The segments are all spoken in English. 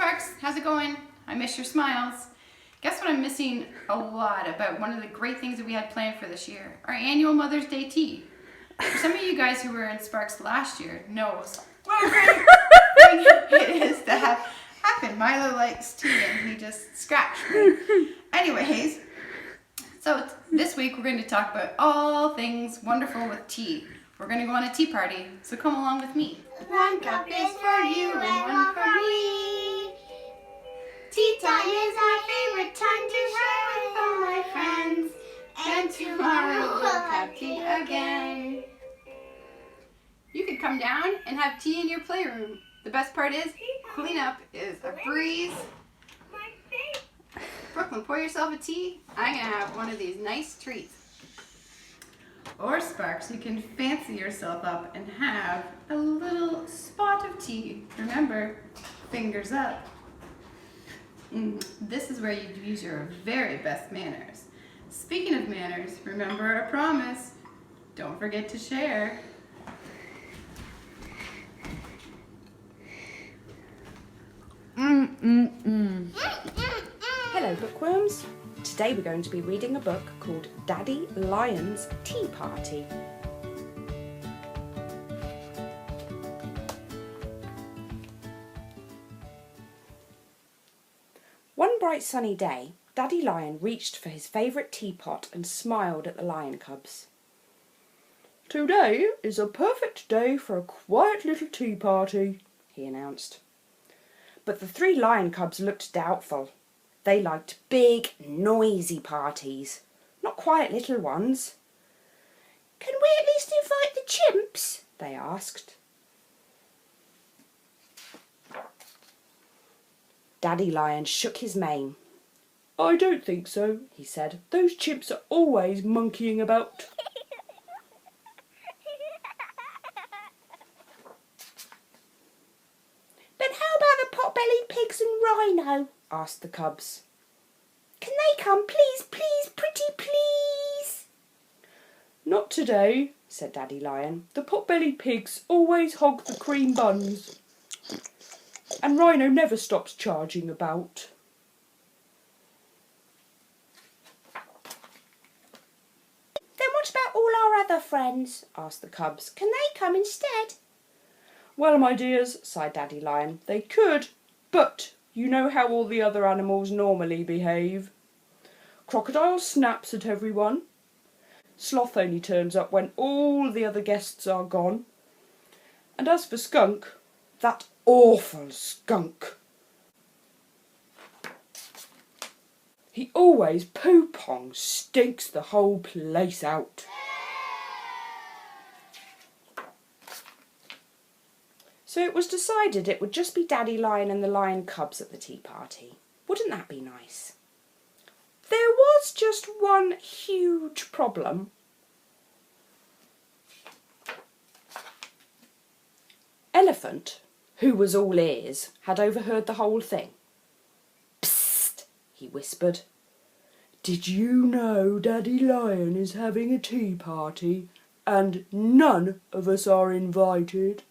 Sparks, how's it going? I miss your smiles. Guess what I'm missing a lot about one of the great things that we had planned for this year? Our annual Mother's Day tea. For some of you guys who were in Sparks last year knows what a great thing it is to have happen. Milo likes tea and he just scratched me. Anyways, so this week we're going to talk about all things wonderful with tea. We're going to go on a tea party, so come along with me. One cup is for you and one for me. Tea time is my favorite time to share with all my friends. And tomorrow we'll have tea again. You could come down and have tea in your playroom. The best part is, cleanup is a breeze. Brooklyn, pour yourself a tea. I'm going to have one of these nice treats. Or Sparks, you can fancy yourself up and have a little spot of tea. Remember, fingers up. This is where you use your very best manners. Speaking of manners, remember our promise. Don't forget to share. Hello bookworms! Today we're going to be reading a book called Daddy Lion's Tea Party. One bright sunny day, Daddy Lion reached for his favourite teapot and smiled at the lion cubs. "Today is a perfect day for a quiet little tea party," he announced. But the three lion cubs looked doubtful. They liked big, noisy parties, not quiet little ones. "Can we at least invite the chimps?" they asked. Daddy Lion shook his mane. "I don't think so," he said. "Those chimps are always monkeying about." "But how about the pot-bellied pigs and Rhino?" asked the cubs. "Can they come, please, please, pretty please?" "Not today," said Daddy Lion. "The pot-bellied pigs always hog the cream buns. And Rhino never stops charging about." "Then what about all our other friends?" asked the cubs. "Can they come instead?" "Well, my dears," sighed Daddy Lion, "they could, but you know how all the other animals normally behave. Crocodile snaps at everyone. Sloth only turns up when all the other guests are gone. And as for Skunk, that awful Skunk, he always poo-pong stinks the whole place out." So it was decided it would just be Daddy Lion and the lion cubs at the tea party. Wouldn't that be nice? There was just one huge problem. Elephant, who was all ears, had overheard the whole thing. "Psst," he whispered. "Did you know Daddy Lion is having a tea party and none of us are invited?"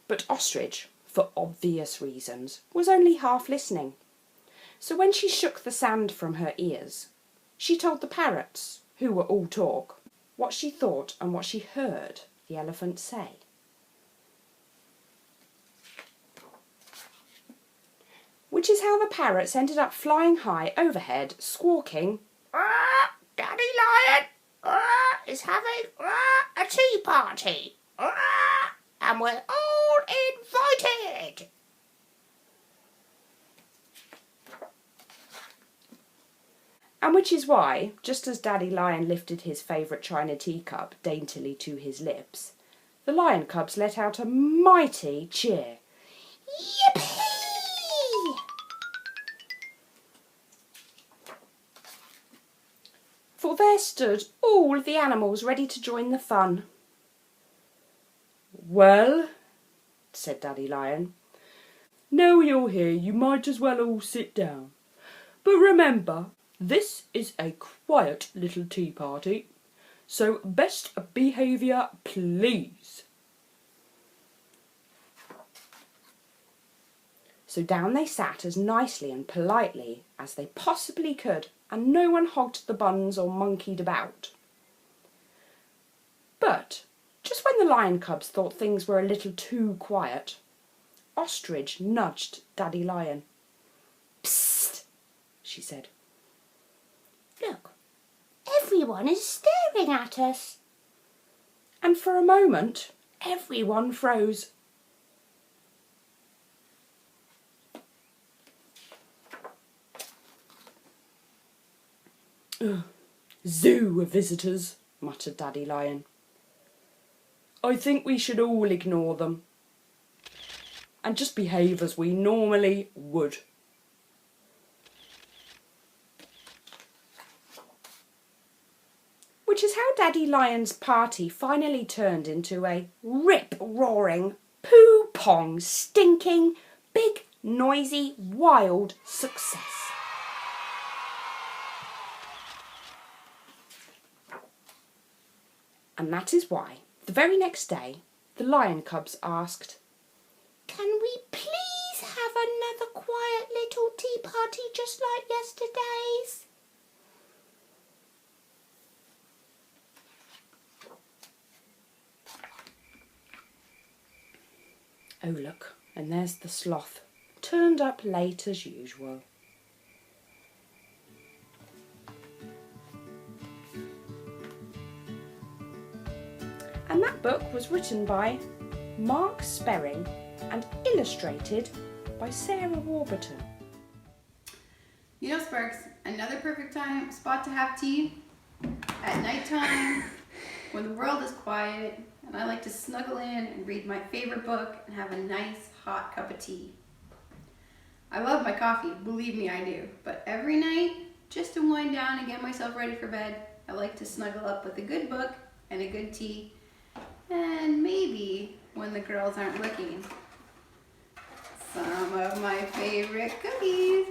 But Ostrich, for obvious reasons, was only half listening. So when she shook the sand from her ears, she told the parrots, who were all talk, what she thought and what she heard the elephant say. Which is how the parrots ended up flying high overhead, squawking, "Daddy Lion is having a tea party, and we're all invited." And which is why, just as Daddy Lion lifted his favourite china teacup daintily to his lips, the lion cubs let out a mighty cheer. Yippee! For there stood all the animals ready to join the fun. "Well," said Daddy Lion, "now you're here you might as well all sit down. But remember, this is a quiet little tea party, so best behaviour please." So down they sat as nicely and politely as they possibly could, and no one hogged the buns or monkeyed about. But just when the lion cubs thought things were a little too quiet, Ostrich nudged Daddy Lion. "Psst," she said. Look, everyone is staring at us. And for a moment, everyone froze. "Ugh, zoo of visitors," muttered Daddy Lion. "I think we should all ignore them and just behave as we normally would." Which is how Daddy Lion's party finally turned into a rip-roaring, poo-pong, stinking, big, noisy, wild success. And that is why, the very next day, the lion cubs asked, Can we please have another quiet little tea party just like yesterday's? "Oh look, and there's the sloth, turned up late as usual." And that book was written by Mark Sperring and illustrated by Sarah Warburton. You know, Sparks, another perfect spot to have tea at nighttime when the world is quiet and I like to snuggle in and read my favorite book and have a nice hot cup of tea. I love my coffee, believe me I do, but every night, just to wind down and get myself ready for bed, I like to snuggle up with a good book and a good tea, and maybe, when the girls aren't looking, some of my favorite cookies.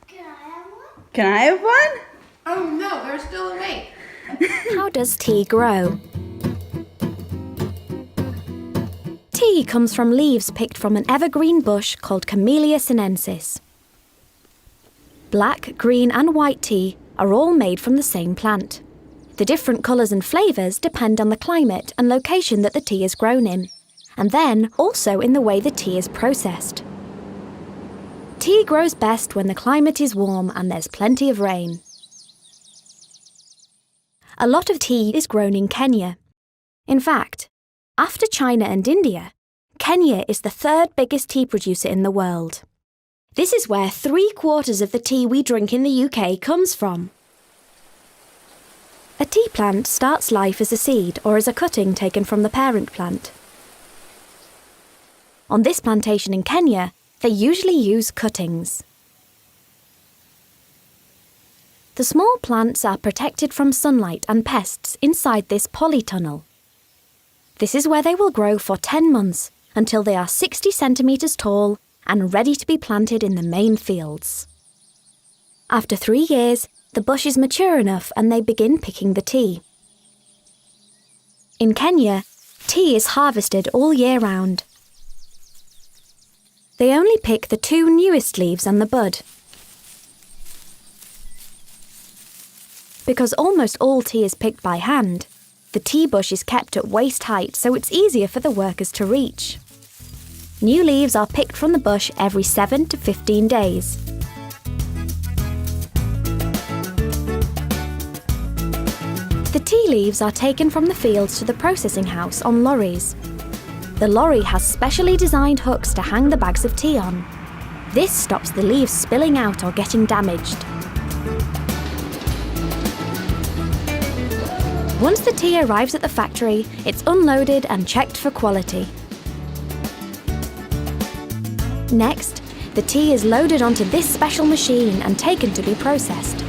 Can I have one? Can I have one? Oh no, they're still awake. How does tea grow? Tea comes from leaves picked from an evergreen bush called Camellia sinensis. Black, green and white tea are all made from the same plant. The different colours and flavours depend on the climate and location that the tea is grown in, and then also in the way the tea is processed. Tea grows best when the climate is warm and there's plenty of rain. A lot of tea is grown in Kenya. In fact, after China and India, Kenya is the third biggest tea producer in the world. This is where 3/4 of the tea we drink in the UK comes from. A tea plant starts life as a seed or as a cutting taken from the parent plant. On this plantation in Kenya, they usually use cuttings. The small plants are protected from sunlight and pests inside this polytunnel. This is where they will grow for 10 months until they are 60 centimetres tall and ready to be planted in the main fields. After 3 years, the bush is mature enough and they begin picking the tea. In Kenya, tea is harvested all year round. They only pick the 2 newest leaves and the bud. Because almost all tea is picked by hand, the tea bush is kept at waist height so it's easier for the workers to reach. New leaves are picked from the bush every 7 to 15 days. The tea leaves are taken from the fields to the processing house on lorries. The lorry has specially designed hooks to hang the bags of tea on. This stops the leaves spilling out or getting damaged. Once the tea arrives at the factory, it's unloaded and checked for quality. Next, the tea is loaded onto this special machine and taken to be processed.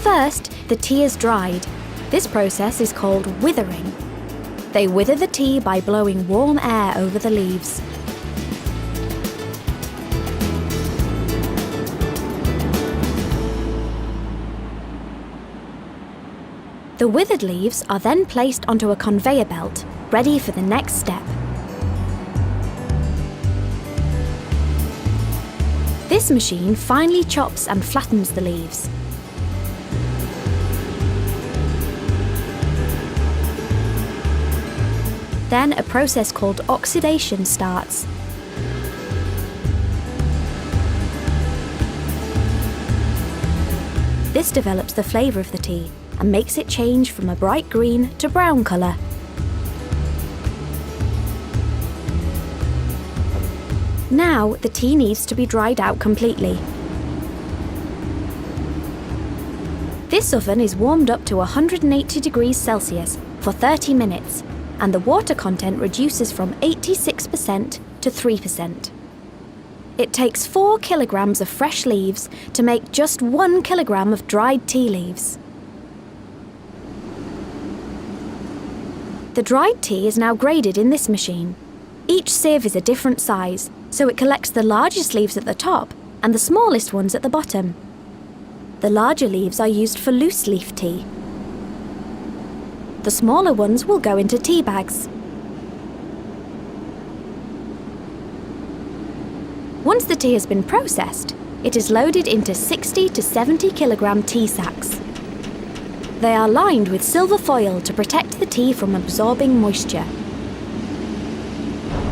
First, the tea is dried. This process is called withering. They wither the tea by blowing warm air over the leaves. The withered leaves are then placed onto a conveyor belt, ready for the next step. This machine finely chops and flattens the leaves. Then a process called oxidation starts. This develops the flavour of the tea and makes it change from a bright green to brown colour. Now the tea needs to be dried out completely. This oven is warmed up to 180 degrees Celsius for 30 minutes, and the water content reduces from 86% to 3%. It takes 4 kilograms of fresh leaves to make just 1 kilogram of dried tea leaves. The dried tea is now graded in this machine. Each sieve is a different size, so it collects the largest leaves at the top and the smallest ones at the bottom. The larger leaves are used for loose leaf tea. The smaller ones will go into tea bags. Once the tea has been processed, it is loaded into 60 to 70 kilogram tea sacks. They are lined with silver foil to protect the tea from absorbing moisture.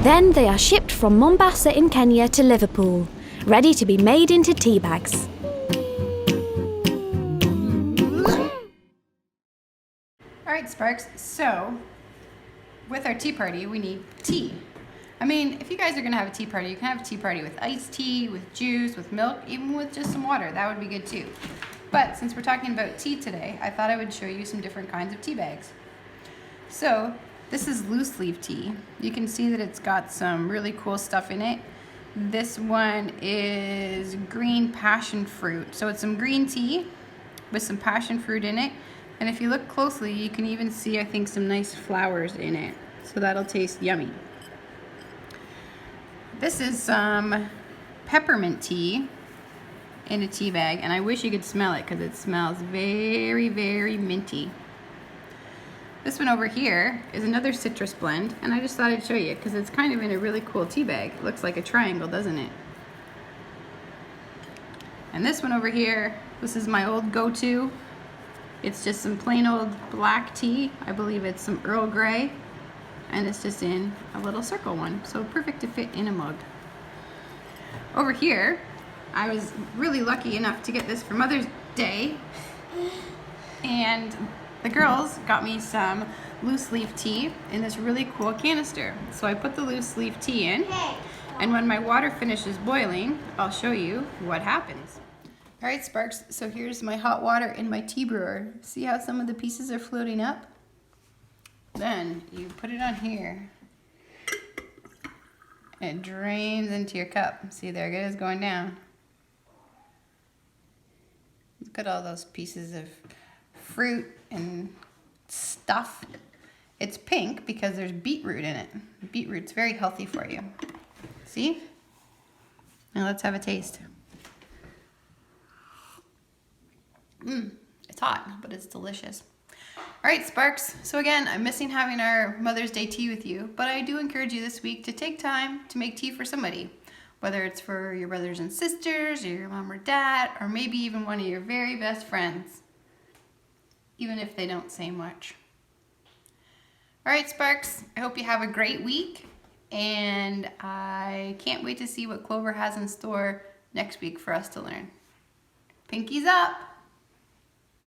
Then they are shipped from Mombasa in Kenya to Liverpool, ready to be made into tea bags. Alright, Sparks, so with our tea party, we need tea. I mean, if you guys are going to have a tea party, you can have a tea party with iced tea, with juice, with milk, even with just some water. That would be good too. But since we're talking about tea today, I thought I would show you some different kinds of tea bags. So this is loose leaf tea. You can see that it's got some really cool stuff in it. This one is green passion fruit. So it's some green tea with some passion fruit in it. And if you look closely, you can even see, I think, some nice flowers in it. So that'll taste yummy. This is some peppermint tea in a tea bag, and I wish you could smell it because it smells very, very minty. This one over here is another citrus blend, and I just thought I'd show you because it's kind of in a really cool tea bag. It looks like a triangle, doesn't it? And this one over here, this is my old go-to. It's just some plain old black tea. I believe it's some Earl Grey, and it's just in a little circle one, so perfect to fit in a mug. Over here, I was really lucky enough to get this for Mother's Day, and the girls got me some loose leaf tea in this really cool canister. So I put the loose leaf tea in, and when my water finishes boiling, I'll show you what happens. All right, Sparks, so here's my hot water in my tea brewer. See how some of the pieces are floating up? Then you put it on here. It drains into your cup. See, there it is going down. Look at all those pieces of fruit and stuff. It's pink because there's beetroot in it. Beetroot's very healthy for you. See? Now let's have a taste. It's hot, but it's delicious. All right, Sparks. So again, I'm missing having our Mother's Day tea with you, but I do encourage you this week to take time to make tea for somebody, whether it's for your brothers and sisters, or your mom or dad, or maybe even one of your very best friends, even if they don't say much. All right, Sparks, I hope you have a great week, and I can't wait to see what Clover has in store next week for us to learn. Pinkies up!